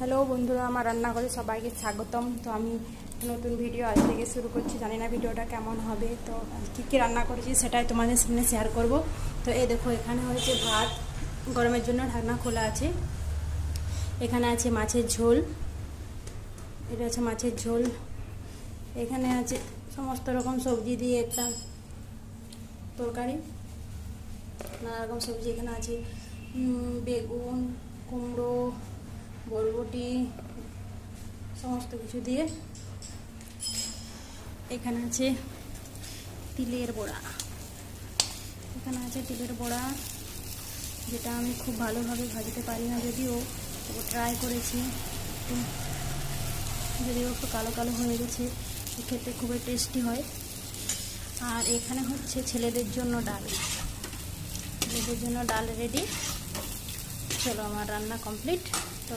Hello বন্ধুরা, আমার রান্নাঘরে সবাইকে স্বাগতম। তো আমি নতুন ভিডিও আজ থেকে শুরু করছি। জানি না ভিডিওটা কেমন হবে। তো কী কী রান্না করেছি সেটাই তোমাদের সামনে শেয়ার করব। তো এই দেখো, এখানে হয়েছে ভাত, গরমের জন্য ঢাকনা খোলা আছে। এখানে আছে মাছের ঝোল, এটা আছে মাছের ঝোল। এখানে আছে সমস্ত রকম সবজি দিয়ে একটা তরকারি, নানা রকম সবজি। এখানে আছে বেগুন, কুমড়ো, বরবটি, সমস্ত কিছু দিয়ে। এখানে আছে তিলের বড়া, এখানে আছে তিলের বড়া, যেটা আমি খুব ভালোভাবে ভাজতে পারি না, যদিও ট্রাই করেছি। যদিও একটু কালো কালো হয়ে গেছে, খেতে খুবই টেস্টি হয়। আর এখানে হচ্ছে ছেলেদের জন্য ডাল, ছেলেদের জন্য ডাল রেডি। চলো, আমার রান্না কমপ্লিট। তো